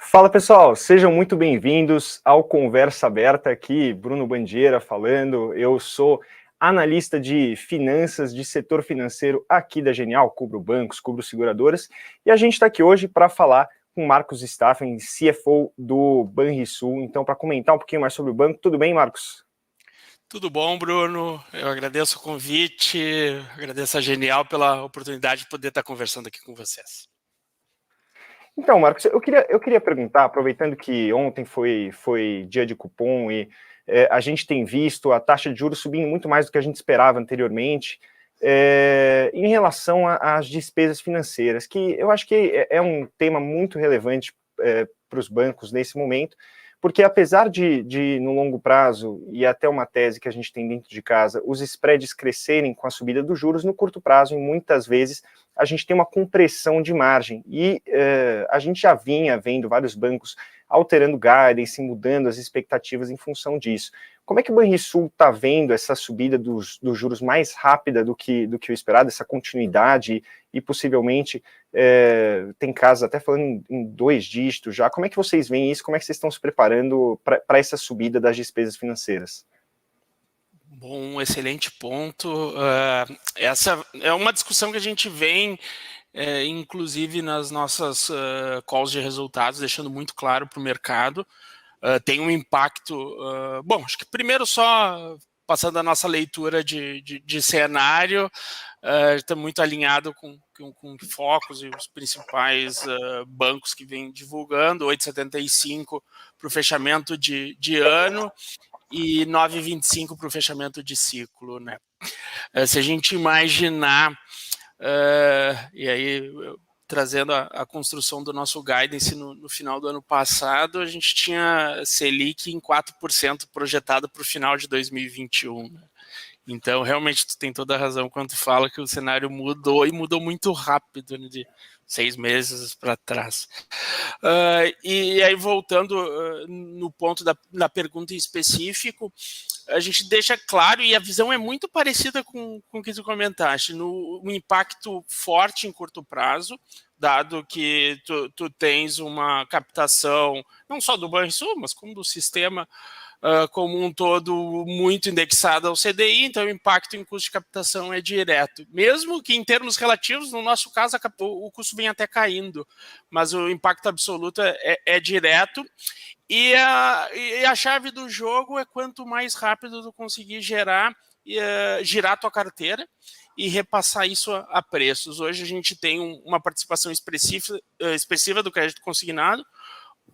Fala pessoal, sejam muito bem-vindos ao Conversa Aberta aqui, Bruno Bandeira falando. Eu sou analista de finanças, de setor financeiro aqui da Genial, cubro bancos, cubro seguradoras, e a gente está aqui hoje para falar com Marcos Staffen, CFO do Banrisul, então para comentar um pouquinho mais sobre o banco. Tudo bem, Marcos? Tudo bom, Bruno? Eu agradeço o convite, agradeço a Genial pela oportunidade de poder estar conversando aqui com vocês. Então, Marcos, eu queria perguntar, aproveitando que ontem foi dia de cupom e a gente tem visto a taxa de juros subindo muito mais do que a gente esperava anteriormente, em relação às despesas financeiras, que eu acho que é um tema muito relevante para os bancos nesse momento, porque apesar de, no longo prazo, e até uma tese que a gente tem dentro de casa, os spreads crescerem com a subida dos juros, no curto prazo, muitas vezes, a gente tem uma compressão de margem. E a gente já vinha vendo vários bancos alterando guidance, mudando as expectativas em função disso. Como é que o Banrisul está vendo essa subida dos juros mais rápida do que o esperado, essa continuidade e possivelmente tem casos até falando em 2 dígitos já. Como é que vocês veem isso? Como é que vocês estão se preparando para essa subida das despesas financeiras? Bom, excelente ponto. Essa é uma discussão que a gente vem, inclusive nas nossas calls de resultados, deixando muito claro para o mercado. Tem um impacto. Bom, acho que primeiro só passando a nossa leitura de cenário, está muito alinhado com focos e os principais bancos que vêm divulgando, 8,75 para o fechamento de ano e 9,25 para o fechamento de ciclo, né? Se a gente imaginar, e aí trazendo a construção do nosso guidance no final do ano passado, a gente tinha Selic em 4% projetado para o final de 2021, né? Então, realmente, tu tem toda a razão quando tu fala que o cenário mudou, e mudou muito rápido, né, de 6 meses para trás. E aí, voltando no ponto da pergunta em específico, a gente deixa claro, e a visão é muito parecida com o que tu comentaste, um impacto forte em curto prazo, dado que tu tens uma captação, não só do Banrisul, mas como do sistema como um todo muito indexado ao CDI, então o impacto em custo de captação é direto. Mesmo que em termos relativos, no nosso caso, o custo vem até caindo, mas o impacto absoluto é direto. E a chave do jogo é quanto mais rápido tu conseguir girar a tua carteira e repassar isso a preços. Hoje a gente tem uma participação expressiva do crédito consignado,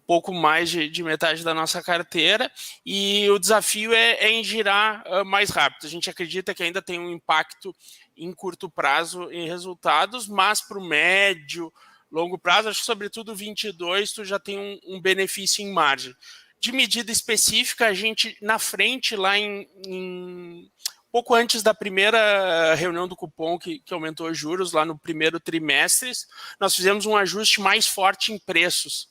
pouco mais de metade da nossa carteira, e o desafio é em girar mais rápido. A gente acredita que ainda tem um impacto em curto prazo em resultados, mas para o médio, longo prazo, acho que sobretudo 22, tu já tem um benefício em margem. De medida específica, a gente na frente, lá pouco antes da primeira reunião do cupom que aumentou os juros, lá no primeiro trimestre, nós fizemos um ajuste mais forte em preços.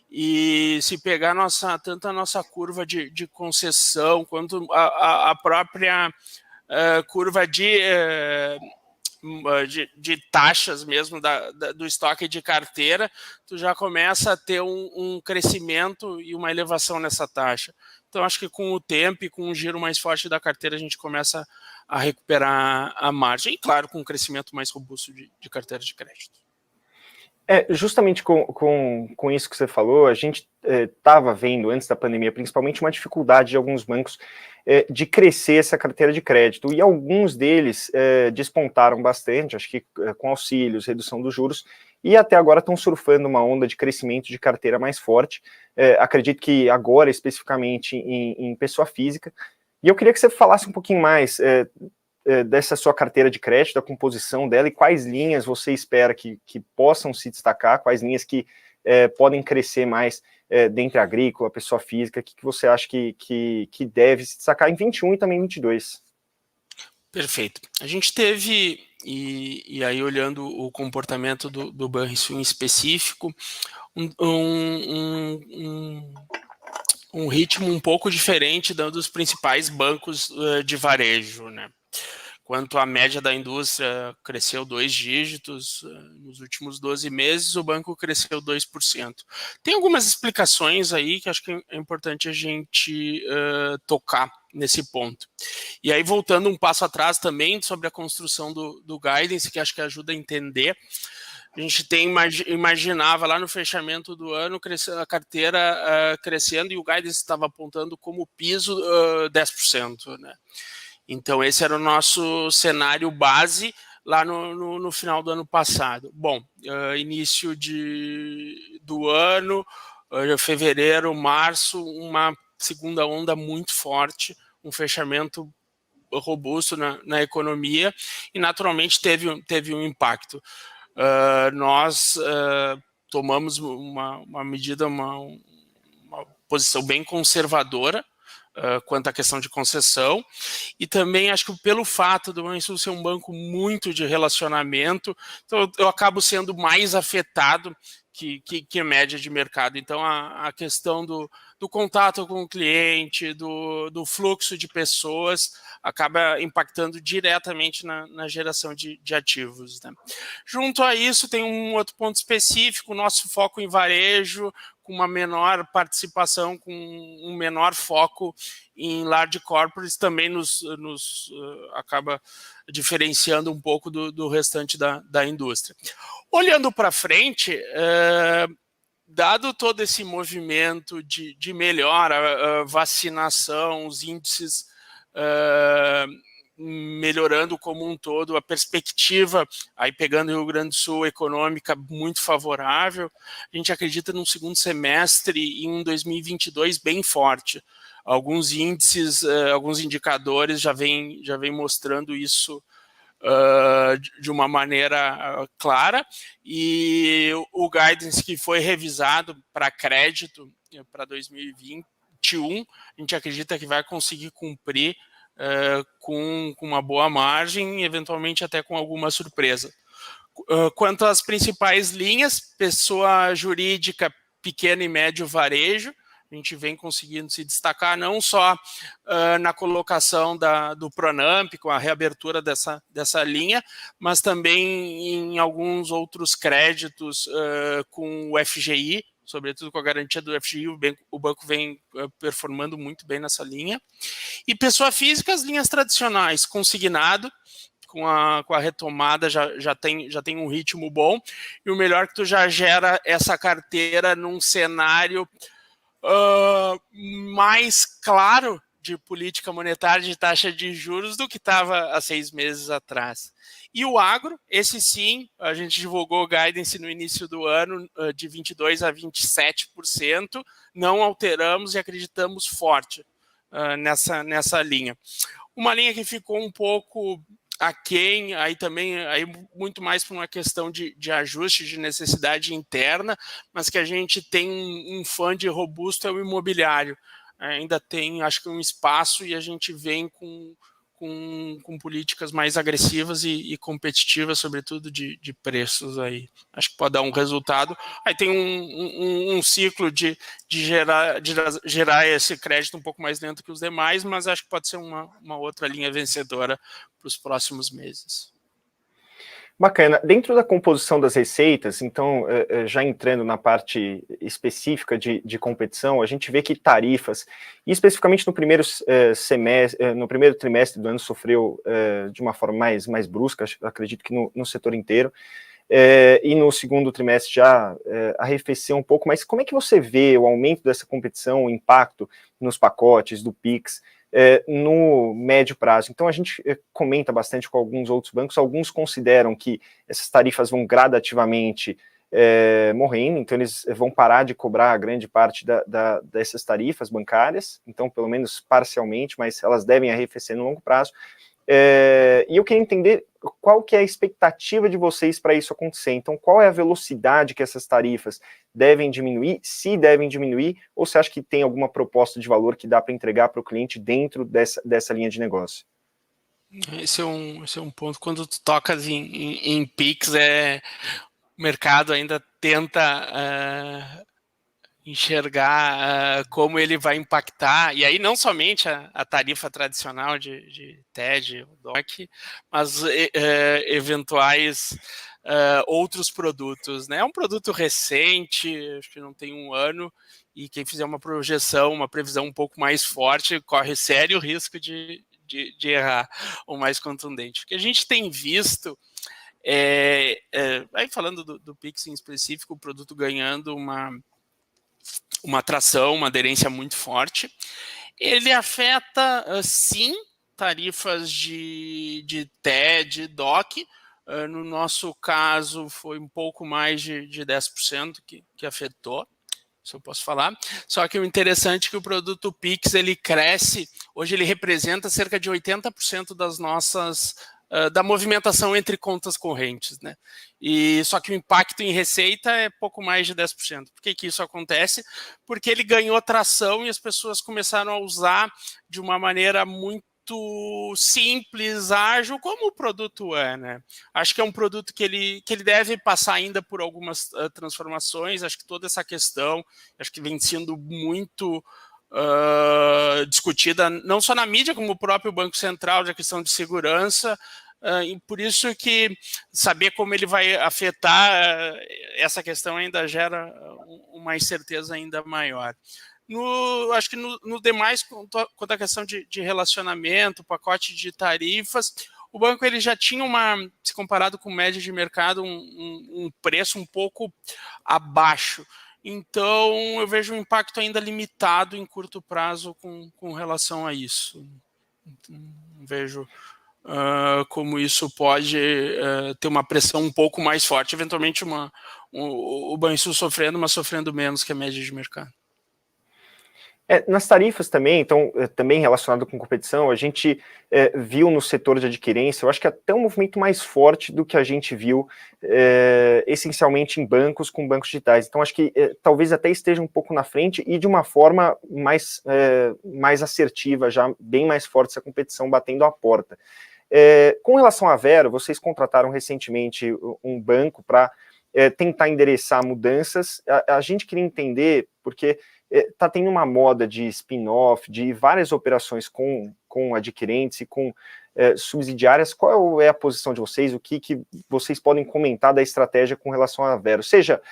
E se pegar tanto a nossa curva de concessão, quanto a própria curva de taxas mesmo do estoque de carteira, tu já começa a ter um crescimento e uma elevação nessa taxa. Então, acho que com o tempo e com um giro mais forte da carteira, a gente começa a recuperar a margem. E, claro, com um crescimento mais robusto de carteira de crédito. Justamente com isso que você falou, a gente estava vendo, antes da pandemia, principalmente, uma dificuldade de alguns bancos de crescer essa carteira de crédito, e alguns deles despontaram bastante, acho que com auxílios, redução dos juros, e até agora estão surfando uma onda de crescimento de carteira mais forte, acredito que agora, especificamente, em pessoa física, e eu queria que você falasse um pouquinho mais dessa sua carteira de crédito, da composição dela, e quais linhas você espera que possam se destacar, quais linhas que podem crescer mais dentre a agrícola, pessoa física, o que você acha que deve se destacar em 21 e também em 22? Perfeito. A gente teve, e aí olhando o comportamento do Banrisul em específico, um ritmo um pouco diferente dos principais bancos de varejo, né? Enquanto a média da indústria cresceu 2 dígitos nos últimos 12 meses, o banco cresceu 2%. Tem algumas explicações aí que acho que é importante a gente tocar nesse ponto. E aí, voltando um passo atrás também sobre a construção do guidance, que acho que ajuda a entender, a gente imaginava lá no fechamento do ano a carteira crescendo e o guidance estava apontando como piso 10%, né? Então, esse era o nosso cenário base lá no final do ano passado. Bom, início do ano, fevereiro, março, uma segunda onda muito forte, um fechamento robusto na economia e, naturalmente, teve um impacto. Nós tomamos uma medida, uma posição bem conservadora quanto à questão de concessão, e também acho que pelo fato do Banrisul ser um banco muito de relacionamento, então eu acabo sendo mais afetado que a média de mercado. Então a questão do contato com o cliente, do fluxo de pessoas, acaba impactando diretamente na geração de ativos, né? Junto a isso, tem um outro ponto específico, o nosso foco em varejo, com uma menor participação, com um menor foco em large corporates, também nos acaba diferenciando um pouco do restante da indústria. Olhando para frente, dado todo esse movimento de melhora, vacinação, os índices melhorando como um todo, a perspectiva, aí pegando o Rio Grande do Sul, econômica muito favorável, a gente acredita num segundo semestre e um 2022 bem forte. Alguns índices, alguns indicadores já vem mostrando isso de uma maneira clara, e o guidance que foi revisado para crédito para 2021, a gente acredita que vai conseguir cumprir com uma boa margem e eventualmente até com alguma surpresa. Quanto às principais linhas, pessoa jurídica, pequeno e médio varejo, a gente vem conseguindo se destacar não só na colocação do Pronamp, com a reabertura dessa linha, mas também em alguns outros créditos com o FGI, sobretudo com a garantia do FGI, o banco vem performando muito bem nessa linha. E pessoa física, as linhas tradicionais, consignado, com a retomada já tem um ritmo bom, e o melhor é que tu já gera essa carteira num cenário mais claro de política monetária, de taxa de juros, do que estava há 6 meses atrás. E o agro, esse sim, a gente divulgou o guidance no início do ano de 22% a 27%, não alteramos e acreditamos forte nessa linha. Uma linha que ficou um pouco aquém, aí também aí muito mais por uma questão de ajuste, de necessidade interna, mas que a gente tem um fund robusto, é o imobiliário. Ainda tem, acho que, um espaço, e a gente vem com políticas mais agressivas e competitivas, sobretudo de preços aí. Acho que pode dar um resultado. Aí tem um ciclo de gerar esse crédito um pouco mais lento que os demais, mas acho que pode ser uma outra linha vencedora para os próximos meses. Bacana. Dentro da composição das receitas, então, já entrando na parte específica de competição, a gente vê que tarifas, e especificamente no primeiro semestre, no primeiro trimestre do ano, sofreu de uma forma mais brusca, acredito que no setor inteiro, e no segundo trimestre já arrefeceu um pouco, mas como é que você vê o aumento dessa competição, o impacto nos pacotes do Pix, no médio prazo? Então a gente comenta bastante com alguns outros bancos, alguns consideram que essas tarifas vão gradativamente morrendo, então eles vão parar de cobrar a grande parte dessas tarifas bancárias, então pelo menos parcialmente, mas elas devem arrefecer no longo prazo. E eu queria entender qual que é a expectativa de vocês para isso acontecer. Então, qual é a velocidade que essas tarifas devem diminuir, se devem diminuir, ou você acha que tem alguma proposta de valor que dá para entregar para o cliente dentro dessa linha de negócio? Esse é um ponto. Quando tu tocas em Pix, o mercado ainda tenta enxergar como ele vai impactar, e aí não somente a tarifa tradicional de TED, DOC, mas eventuais outros produtos, né? É um produto recente, acho que não tem um ano, e quem fizer uma projeção, uma previsão um pouco mais forte, corre sério risco de errar, ou mais contundente. O que a gente tem visto aí falando do Pix em específico, o produto ganhando uma atração, uma aderência muito forte. Ele afeta, sim, tarifas de TED, DOC. No nosso caso, foi um pouco mais de 10% que afetou, se eu posso falar. Só que o interessante é que o produto Pix, ele cresce, hoje ele representa cerca de 80% das nossas da movimentação entre contas correntes, né? E só que o impacto em receita é pouco mais de 10%. Por que isso acontece? Porque ele ganhou tração e as pessoas começaram a usar de uma maneira muito simples, ágil, como o produto é, né? Acho que é um produto que ele deve passar ainda por algumas transformações. Acho que toda essa questão, acho que vem sendo muito discutida, não só na mídia, como o próprio Banco Central, da questão de segurança, e por isso que saber como ele vai afetar essa questão ainda gera uma incerteza ainda maior. Acho que no demais, quanto à questão de relacionamento, pacote de tarifas, o banco ele já tinha se comparado com média de mercado, um preço um pouco abaixo. Então, eu vejo um impacto ainda limitado em curto prazo com relação a isso. Não vejo como isso pode ter uma pressão um pouco mais forte. Eventualmente, o Banrisul sofrendo, mas sofrendo menos que a média de mercado. Nas tarifas também, então, também relacionado com competição, a gente viu no setor de adquirência, eu acho que até um movimento mais forte do que a gente viu essencialmente em bancos com bancos digitais. Então, acho que talvez até esteja um pouco na frente e de uma forma mais assertiva, já bem mais forte essa competição batendo a porta. Com relação à Vero, vocês contrataram recentemente um banco para tentar endereçar mudanças. A gente queria entender, porque está tendo uma moda de spin-off, de várias operações com adquirentes e com subsidiárias. Qual é a posição de vocês? O que vocês podem comentar da estratégia com relação à Vero? Seja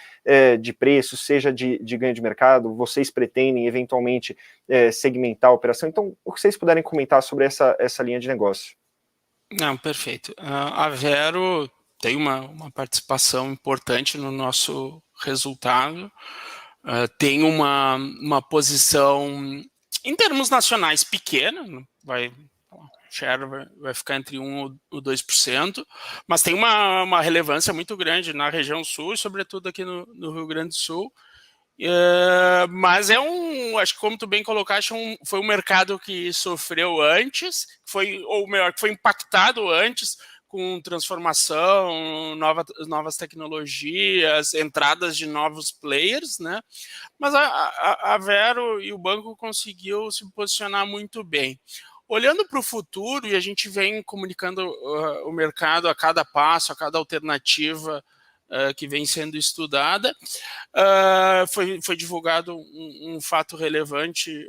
de preço, seja de ganho de mercado, vocês pretendem eventualmente segmentar a operação? Então, o que vocês puderem comentar sobre essa linha de negócio? Não, perfeito. A Vero tem uma participação importante no nosso resultado, tem uma posição, em termos nacionais, pequena, o share vai ficar entre 1% ou 2%, mas tem uma relevância muito grande na região sul, e sobretudo aqui no Rio Grande do Sul. Mas acho que como tu bem colocaste, foi um mercado que sofreu antes, ou melhor, que foi impactado antes com transformação, novas tecnologias, entradas de novos players, né? Mas a Vero e o banco conseguiu se posicionar muito bem. Olhando para o futuro, e a gente vem comunicando o mercado a cada passo, a cada alternativa que vem sendo estudada, foi divulgado um fato relevante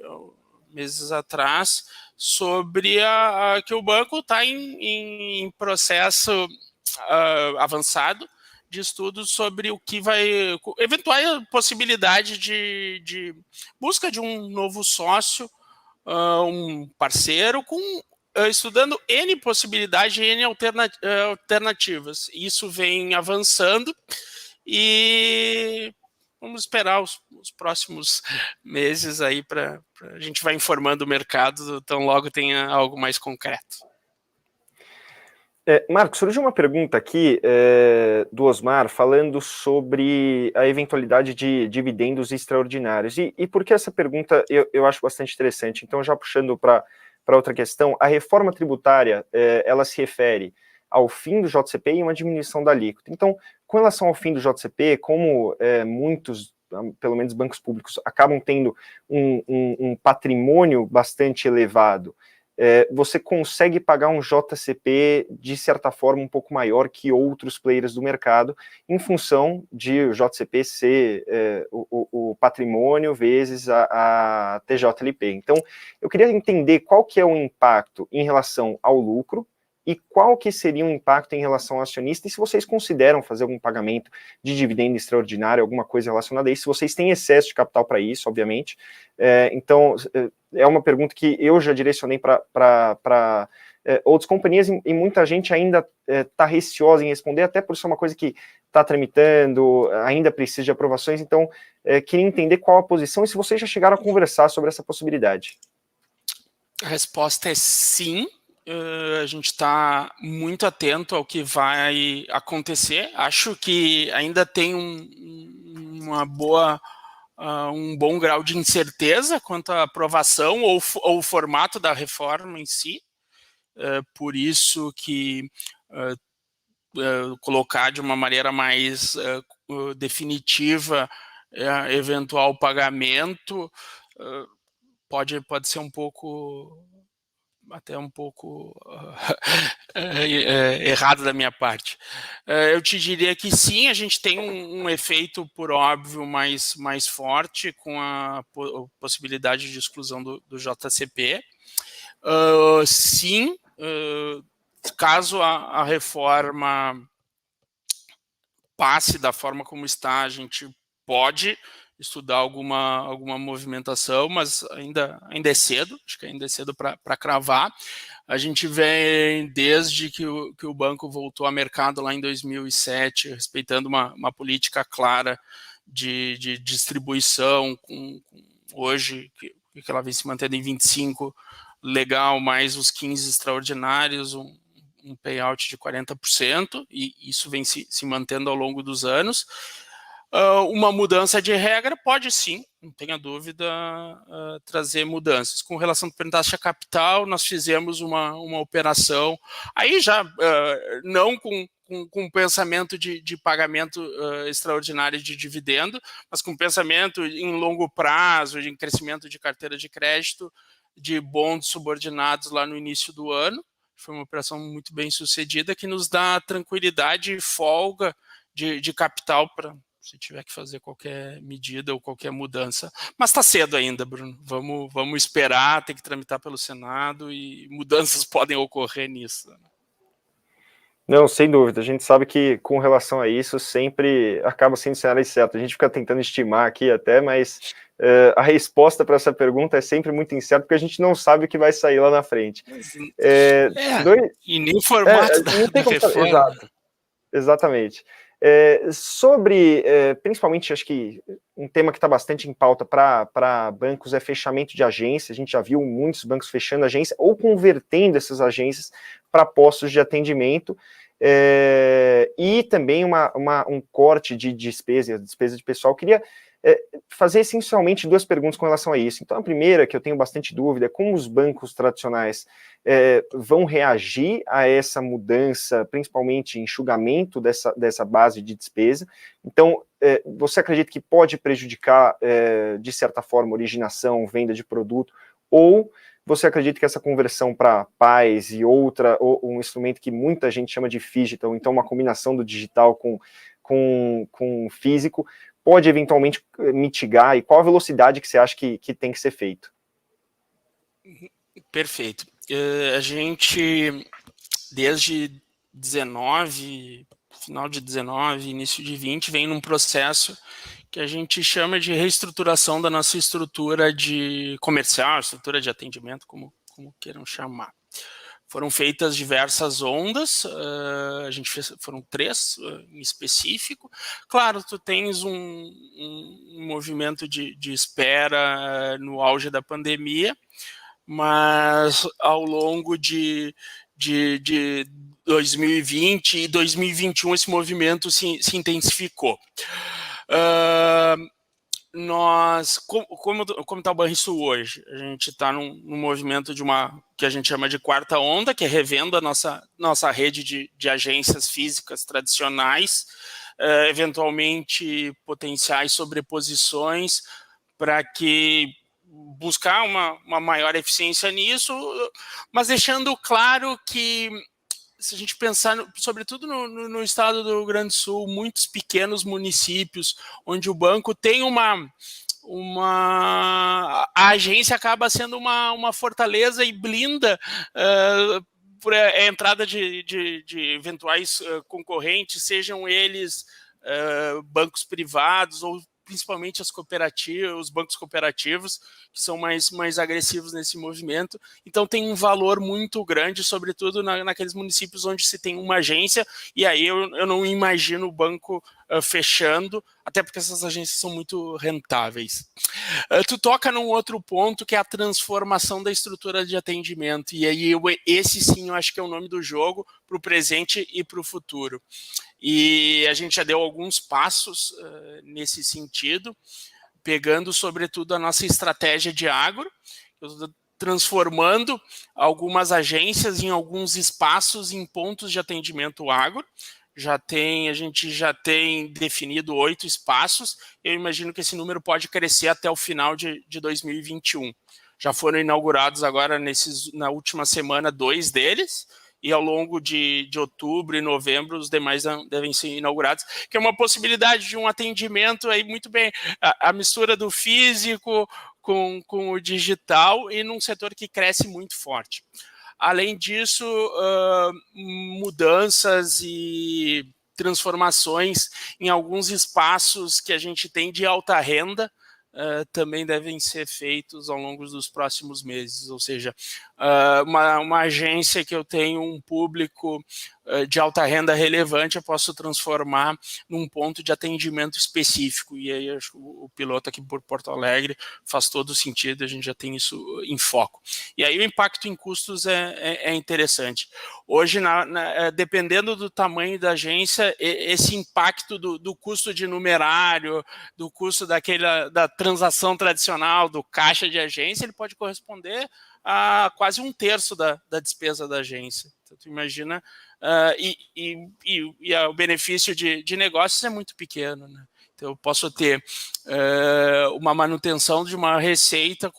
meses atrás sobre que o banco está em processo avançado de estudos sobre o que vai, eventual possibilidade de busca de um novo sócio, um parceiro estudando N possibilidades, N alternativas. Isso vem avançando e vamos esperar os próximos meses aí para a gente vai informando o mercado, tão logo tenha algo mais concreto. Marcos, surgiu uma pergunta aqui do Osmar falando sobre a eventualidade de dividendos extraordinários. E por que essa pergunta eu acho bastante interessante? Então, já puxando para outra questão, a reforma tributária, ela se refere ao fim do JCP e uma diminuição da alíquota. Então, com relação ao fim do JCP, como muitos, pelo menos bancos públicos, acabam tendo um patrimônio bastante elevado, você consegue pagar um JCP de certa forma um pouco maior que outros players do mercado, em função de o JCP ser o patrimônio vezes a TJLP. Então, eu queria entender qual que é o impacto em relação ao lucro e qual que seria o impacto em relação ao acionista, e se vocês consideram fazer algum pagamento de dividendo extraordinário, alguma coisa relacionada a isso, se vocês têm excesso de capital para isso, obviamente. Então, é uma pergunta que eu já direcionei para outras companhias, e muita gente ainda está receosa em responder, até por ser uma coisa que está tramitando, ainda precisa de aprovações. Então, queria entender qual a posição e se vocês já chegaram a conversar sobre essa possibilidade. A resposta é sim. A gente está muito atento ao que vai acontecer. Acho que ainda tem um bom grau de incerteza quanto à aprovação ou o formato da reforma em si. Por isso que colocar de uma maneira mais definitiva eventual pagamento pode ser um pouco errado da minha parte. Eu te diria que sim, a gente tem um efeito, por óbvio, mais forte com a possibilidade de exclusão do JCP. Sim, caso a reforma passe da forma como está, a gente pode estudar alguma movimentação, mas ainda é cedo, acho que ainda é cedo para cravar. A gente vem desde que o banco voltou ao mercado lá em 2007, respeitando uma política clara de distribuição, hoje que ela vem se mantendo em 25 legal, mais os 15 extraordinários, um payout de 40%, e isso vem se mantendo ao longo dos anos. Uma mudança de regra pode sim, não tenha dúvida, trazer mudanças. Com relação à taxa capital, nós fizemos uma operação, aí já não com pensamento de pagamento extraordinário de dividendo, mas com pensamento em longo prazo, em crescimento de carteira de crédito, de bons subordinados lá no início do ano. Foi uma operação muito bem sucedida que nos dá tranquilidade e folga de capital para se tiver que fazer qualquer medida ou qualquer mudança. Mas está cedo ainda, Bruno. Vamos esperar, tem que tramitar pelo Senado e mudanças podem ocorrer nisso. Não, sem dúvida. A gente sabe que com relação a isso sempre acaba sendo cenário certo. A gente fica tentando estimar aqui até, mas a resposta para essa pergunta é sempre muito incerta, porque a gente não sabe o que vai sair lá na frente. E nem o formato da reforma. Exato, exatamente. Sobre, principalmente, acho que um tema que está bastante em pauta para bancos é fechamento de agência. A gente já viu muitos bancos fechando agência ou convertendo essas agências para postos de atendimento, e também um corte de despesa de pessoal. Eu queria fazer essencialmente duas perguntas com relação a isso. Então, a primeira, que eu tenho bastante dúvida, é como os bancos tradicionais vão reagir a essa mudança, principalmente enxugamento dessa base de despesa. Então, você acredita que pode prejudicar, de certa forma, originação, venda de produto, ou você acredita que essa conversão para PAES e ou um instrumento que muita gente chama de digital, então uma combinação do digital com físico, pode eventualmente mitigar, e qual a velocidade que você acha que tem que ser feito? Perfeito. A gente, desde 19, final de 19, início de 20, vem num processo que a gente chama de reestruturação da nossa estrutura de comercial, estrutura de atendimento, como queiram chamar. Foram feitas diversas ondas, a gente foram 3 em específico. Claro, tu tens um movimento de espera no auge da pandemia, mas ao longo de 2020 e 2021 esse movimento se intensificou. Nós, como está o Banrisul hoje? A gente está num movimento de que a gente chama de quarta onda, que é revendo a nossa rede de agências físicas tradicionais, eventualmente potenciais sobreposições, para que buscar uma maior eficiência nisso, mas deixando claro que, se a gente pensar, sobretudo no estado do Rio Grande do Sul, muitos pequenos municípios, onde o banco tem a agência acaba sendo uma fortaleza e blinda por a entrada de eventuais concorrentes, sejam eles bancos privados ou principalmente as cooperativas, os bancos cooperativos, que são mais agressivos nesse movimento. Então tem um valor muito grande, sobretudo naqueles municípios onde se tem uma agência, e aí eu não imagino o banco fechando, até porque essas agências são muito rentáveis. Tu toca num outro ponto, que é a transformação da estrutura de atendimento, e aí esse sim eu acho que é o nome do jogo para o presente e para o futuro. E a gente já deu alguns passos nesse sentido, pegando sobretudo a nossa estratégia de agro, transformando algumas agências em alguns espaços em pontos de atendimento agro. A gente já tem definido 8 espaços, eu imagino que esse número pode crescer até o final de 2021. Já foram inaugurados agora, na última semana, 2 deles, e ao longo de outubro e novembro os demais devem ser inaugurados, que é uma possibilidade de um atendimento aí muito bem, a mistura do físico com o digital, e num setor que cresce muito forte. Além disso, mudanças e transformações em alguns espaços que a gente tem de alta renda, também devem ser feitos ao longo dos próximos meses, ou seja, uma agência que eu tenho um público de alta renda relevante, eu posso transformar num ponto de atendimento específico, e aí acho que o piloto aqui por Porto Alegre faz todo sentido, a gente já tem isso em foco. E aí o impacto em custos é interessante. Hoje, dependendo do tamanho da agência, esse impacto do custo de numerário, do custo da transação tradicional, do caixa de agência, ele pode corresponder a quase 1/3 da despesa da agência. Então, tu imagina, o benefício de negócios é muito pequeno, né? Então, eu posso ter uma manutenção de uma receita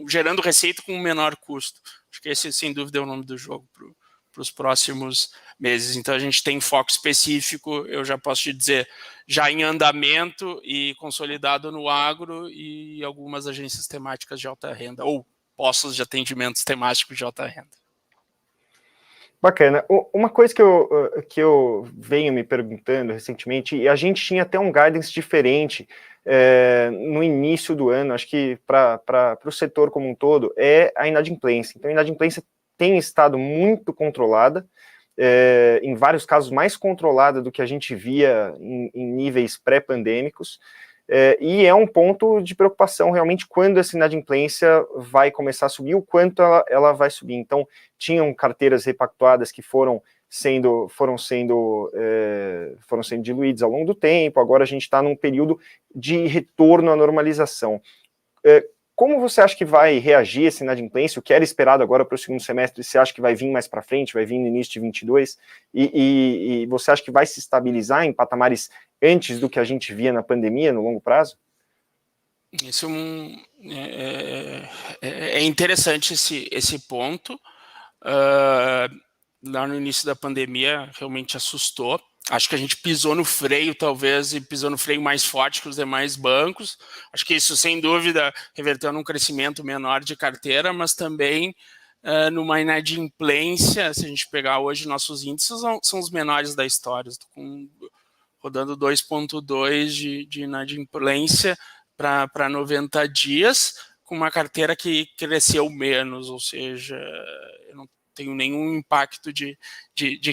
gerando receita com um menor custo. Acho que esse, sem dúvida, é o nome do jogo para os próximos meses. Então, a gente tem foco específico, eu já posso te dizer, já em andamento e consolidado no agro, e algumas agências temáticas de alta renda, ou postos de atendimentos temáticos de alta renda. Bacana. Uma coisa que eu venho me perguntando recentemente, e a gente tinha até um guidance diferente no início do ano, acho que para o setor como um todo, é a inadimplência. Então, a inadimplência tem estado muito controlada, em vários casos mais controlada do que a gente via em níveis pré-pandêmicos, e é um ponto de preocupação realmente quando essa inadimplência vai começar a subir, o quanto ela vai subir. Então, tinham carteiras repactuadas que foram sendo diluídas ao longo do tempo, agora a gente está num período de retorno à normalização. Como você acha que vai reagir essa inadimplência? O que era esperado agora para o segundo semestre, você acha que vai vir mais para frente, vai vir no início de 2022? E você acha que vai se estabilizar em patamares antes do que a gente via na pandemia, no longo prazo? Isso é interessante esse ponto. Lá no início da pandemia, realmente assustou. Acho que a gente pisou no freio, talvez, e pisou no freio mais forte que os demais bancos. Acho que isso, sem dúvida, reverteu num crescimento menor de carteira, mas também numa inadimplência. Se a gente pegar hoje, nossos índices são os menores da história, rodando 2,2 de inadimplência para 90 dias, com uma carteira que cresceu menos, ou seja, eu não tenho nenhum impacto de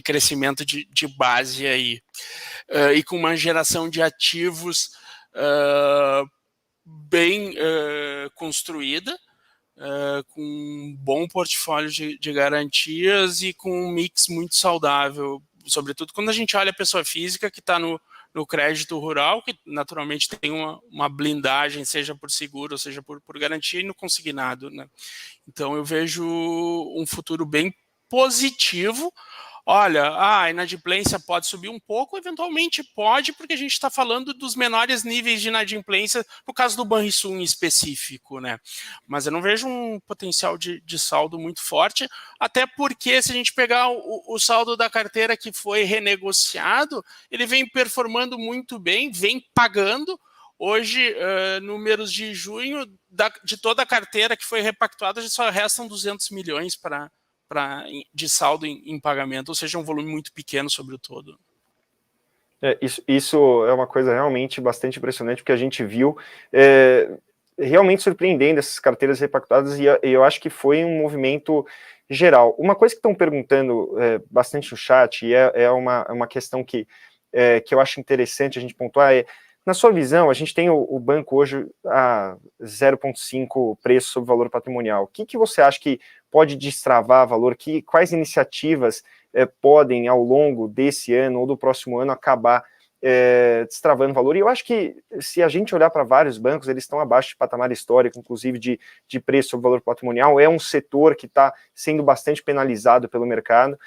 crescimento de base aí. E com uma geração de ativos bem construída, com um bom portfólio de garantias e com um mix muito saudável, sobretudo quando a gente olha a pessoa física que está no crédito rural, que naturalmente tem uma blindagem, seja por seguro, ou seja por garantia, e no consignado, né? Então eu vejo um futuro bem positivo, olha, a inadimplência pode subir um pouco, eventualmente pode, porque a gente está falando dos menores níveis de inadimplência, no caso do Banrisul em específico, né? Mas eu não vejo um potencial de saldo muito forte, até porque se a gente pegar o saldo da carteira que foi renegociado, ele vem performando muito bem, vem pagando. Hoje, números de junho, de toda a carteira que foi repactuada, já só restam 200 milhões de saldo em pagamento, ou seja, um volume muito pequeno sobre o todo. Isso é uma coisa realmente bastante impressionante, porque a gente viu realmente surpreendendo essas carteiras repactuadas, e eu acho que foi um movimento geral. Uma coisa que estão perguntando bastante no chat, e é uma questão que eu acho interessante a gente pontuar, na sua visão, a gente tem o banco hoje a 0,5 preço sobre valor patrimonial. O que você acha que pode destravar valor? Quais iniciativas podem, ao longo desse ano ou do próximo ano, acabar destravando valor? E eu acho que, se a gente olhar para vários bancos, eles estão abaixo de patamar histórico, inclusive de preço sobre valor patrimonial. É um setor que está sendo bastante penalizado pelo mercado,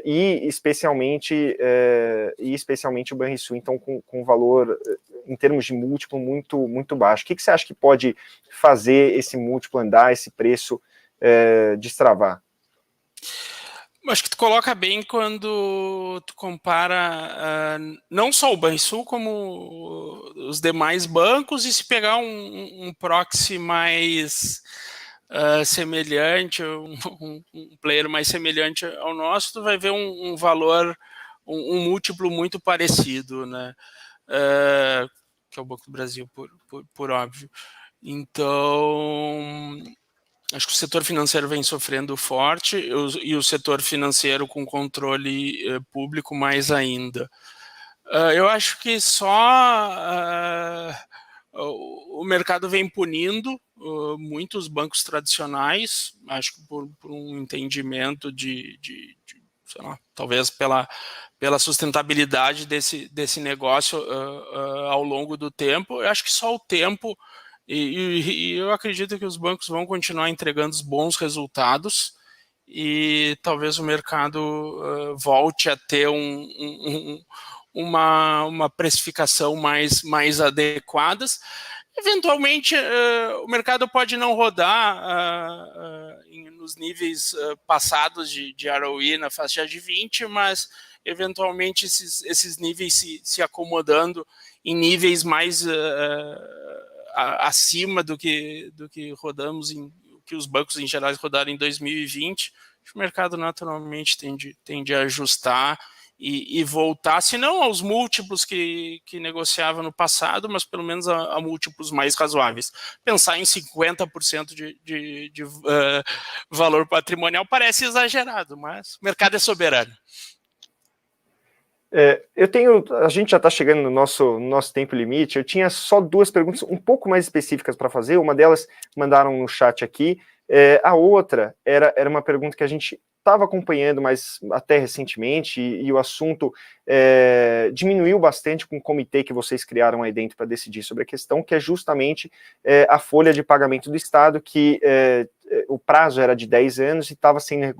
e especialmente o Banrisul, então, com valor, em termos de múltiplo, muito, muito baixo. O que você acha que pode fazer esse múltiplo andar, esse preço destravar? Acho que tu coloca bem quando tu compara não só o Banrisul, como os demais bancos, e se pegar um proxy mais semelhante, um player mais semelhante ao nosso, tu vai ver um valor, um múltiplo muito parecido, né? Que é o Banco do Brasil, por óbvio. Então, acho que o setor financeiro vem sofrendo forte, e o setor financeiro com controle público mais ainda. Eu acho que só o mercado vem punindo muitos bancos tradicionais, acho que por um entendimento sei lá, talvez pela sustentabilidade desse negócio ao longo do tempo. Eu acho que só o tempo, e eu acredito que os bancos vão continuar entregando bons resultados, e talvez o mercado volte a ter uma precificação mais adequadas. Eventualmente, o mercado pode não rodar nos níveis passados de ROE na faixa de 20, mas eventualmente esses níveis se acomodando em níveis mais acima do que rodamos, que os bancos em geral rodaram em 2020, o mercado naturalmente tende a ajustar e voltar, se não aos múltiplos que negociava no passado, mas pelo menos a múltiplos mais razoáveis. Pensar em 50% de valor patrimonial parece exagerado, mas o mercado é soberano. A gente já está chegando no nosso tempo limite. Eu tinha só duas perguntas um pouco mais específicas para fazer. Uma delas mandaram no chat aqui. A outra era uma pergunta que a gente estava acompanhando, mas até recentemente, e o assunto diminuiu bastante com o comitê que vocês criaram aí dentro para decidir sobre a questão, que é justamente a folha de pagamento do Estado, que o prazo era de 10 anos e estava sendo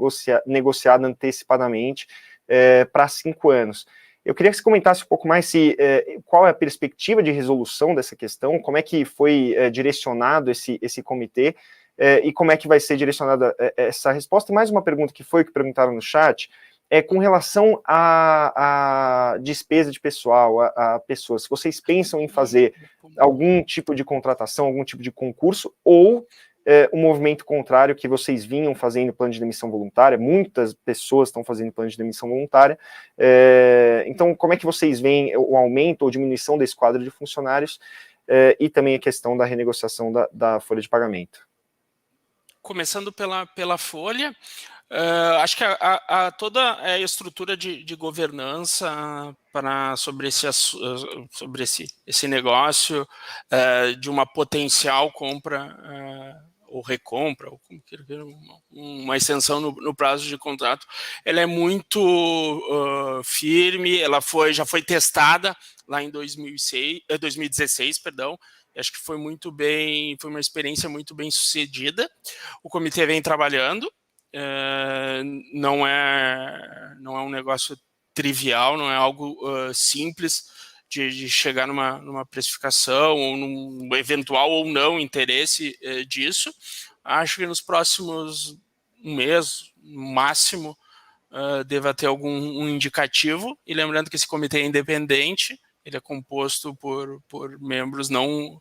negociado antecipadamente para 5 anos. Eu queria que você comentasse um pouco mais qual é a perspectiva de resolução dessa questão, como é que foi direcionado esse comitê, e como é que vai ser direcionada essa resposta. E mais uma pergunta que perguntaram no chat, com relação à despesa de pessoal, a pessoas. Se vocês pensam em fazer algum tipo de contratação, algum tipo de concurso, ou um movimento contrário que vocês vinham fazendo plano de demissão voluntária, muitas pessoas estão fazendo plano de demissão voluntária, então como é que vocês veem o aumento ou diminuição desse quadro de funcionários, e também a questão da renegociação da folha de pagamento? Começando pela folha, acho que toda a estrutura de governança sobre esse negócio, de uma potencial compra ou recompra, ou como queira, uma extensão no prazo de contrato, ela é muito firme. Ela já foi testada lá em 2016, perdão. Acho que foi uma experiência muito bem sucedida. O comitê vem trabalhando, não é um negócio trivial, não é algo simples de chegar numa precificação ou num eventual ou não interesse disso. Acho que nos próximos um mês, no máximo, deva ter algum indicativo. E lembrando que esse comitê é independente, ele é composto por membros não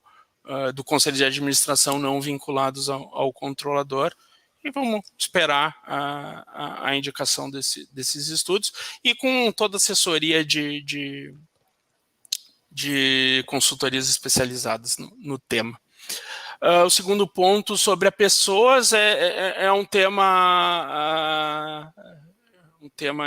do Conselho de Administração não vinculados ao controlador. E vamos esperar a indicação desses estudos e com toda a assessoria de consultorias especializadas no tema. O segundo ponto sobre as pessoas é um tema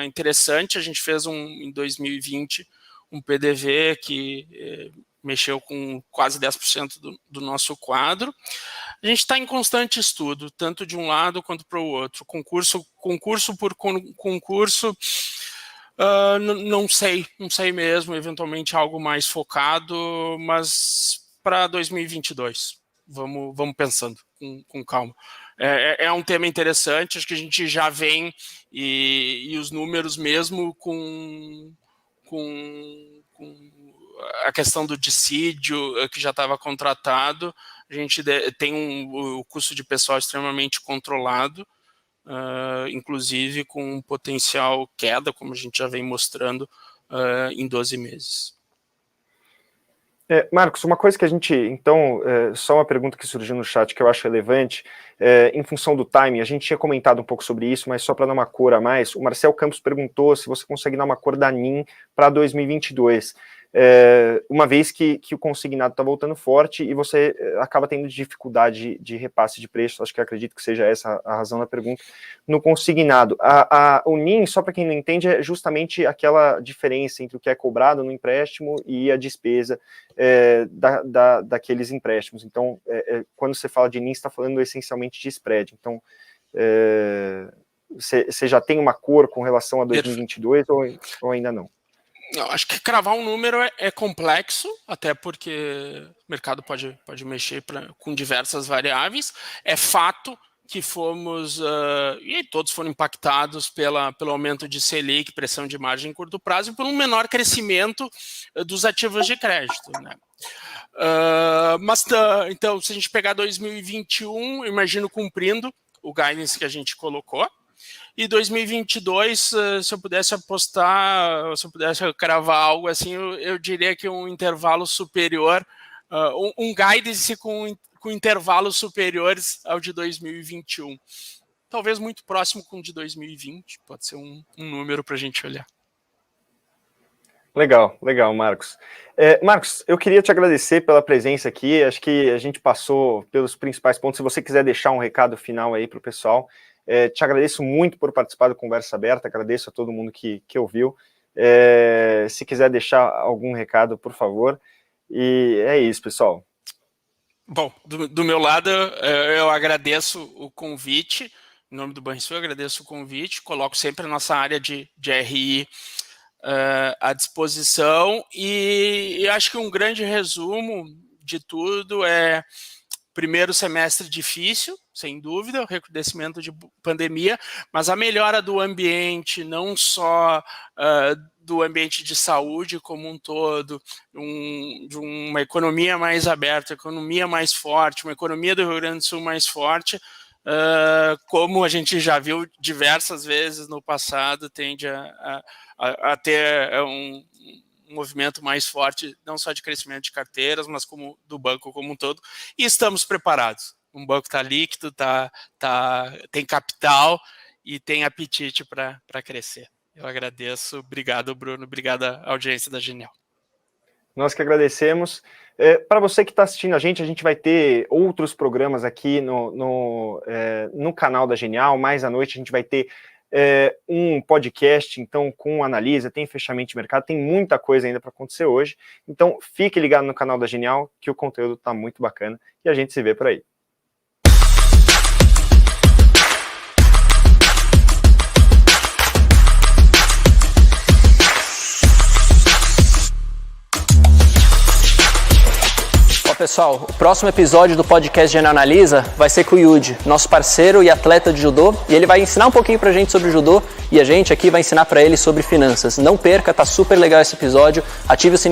interessante. A gente fez em 2020 um PDV que mexeu com quase 10% do nosso quadro. A gente está em constante estudo, tanto de um lado quanto para o outro. Concurso por concurso, não sei mesmo, eventualmente algo mais focado, mas para 2022, vamos pensando com calma. É um tema interessante, acho que a gente já vem e os números mesmo com a questão do dissídio que já estava contratado, a gente tem o custo de pessoal extremamente controlado, inclusive com potencial queda, como a gente já vem mostrando em 12 meses. Marcos, uma coisa que a gente, então, só uma pergunta que surgiu no chat que eu acho relevante, em função do timing, a gente tinha comentado um pouco sobre isso, mas só para dar uma cor a mais, o Marcel Campos perguntou se você consegue dar uma cor da NIM para 2022, uma vez que o consignado está voltando forte e você acaba tendo dificuldade de repasse de preço, acho que acredito que seja essa a razão da pergunta, no consignado. O NIM, só para quem não entende, é justamente aquela diferença entre o que é cobrado no empréstimo e a despesa daqueles empréstimos. Então, quando você fala de NIM, você está falando essencialmente de spread. Então, você já tem uma cor com relação a 2022 ou ainda não? Eu acho que cravar um número é complexo, até porque o mercado pode mexer com diversas variáveis. É fato que fomos, e todos foram impactados pelo aumento de Selic, pressão de margem em curto prazo, e por um menor crescimento dos ativos de crédito, né? Então, se a gente pegar 2021, imagino cumprindo o guidance que a gente colocou. E 2022, se eu pudesse apostar, se eu pudesse cravar algo assim, eu diria que um intervalo superior, um guidance com intervalos superiores ao de 2021. Talvez muito próximo com o de 2020, pode ser um número para a gente olhar. Legal, Marcos. Marcos, eu queria te agradecer pela presença aqui, acho que a gente passou pelos principais pontos, se você quiser deixar um recado final aí para o pessoal. Te agradeço muito por participar do Conversa Aberta, agradeço a todo mundo que ouviu. Se quiser deixar algum recado, por favor. E é isso, pessoal. Bom, do meu lado, eu agradeço o convite, em nome do Banrisul, eu agradeço o convite, coloco sempre a nossa área de RI à disposição, e acho que um grande resumo de tudo é: primeiro semestre difícil, sem dúvida, o recrudescimento de pandemia, mas a melhora do ambiente, não só do ambiente de saúde como um todo, de uma economia mais aberta, economia mais forte, uma economia do Rio Grande do Sul mais forte, como a gente já viu diversas vezes no passado, tende a ter um movimento mais forte, não só de crescimento de carteiras, mas como do banco como um todo, e estamos preparados. O banco está líquido, tem capital e tem apetite para crescer. Eu agradeço, obrigado, Bruno, obrigado à audiência da Genial. Nós que agradecemos. Para você que está assistindo a gente vai ter outros programas aqui no canal da Genial. Mais à noite a gente vai ter um podcast, então, com analisa, tem fechamento de mercado, tem muita coisa ainda para acontecer hoje. Então, fique ligado no canal da Genial, que o conteúdo está muito bacana, e a gente se vê por aí. Ó, pessoal. O próximo episódio do podcast Genial Analisa vai ser com o Yuji, nosso parceiro e atleta de judô, e ele vai ensinar um pouquinho pra gente sobre judô e a gente aqui vai ensinar pra ele sobre finanças. Não perca, tá super legal esse episódio. Ative o sininho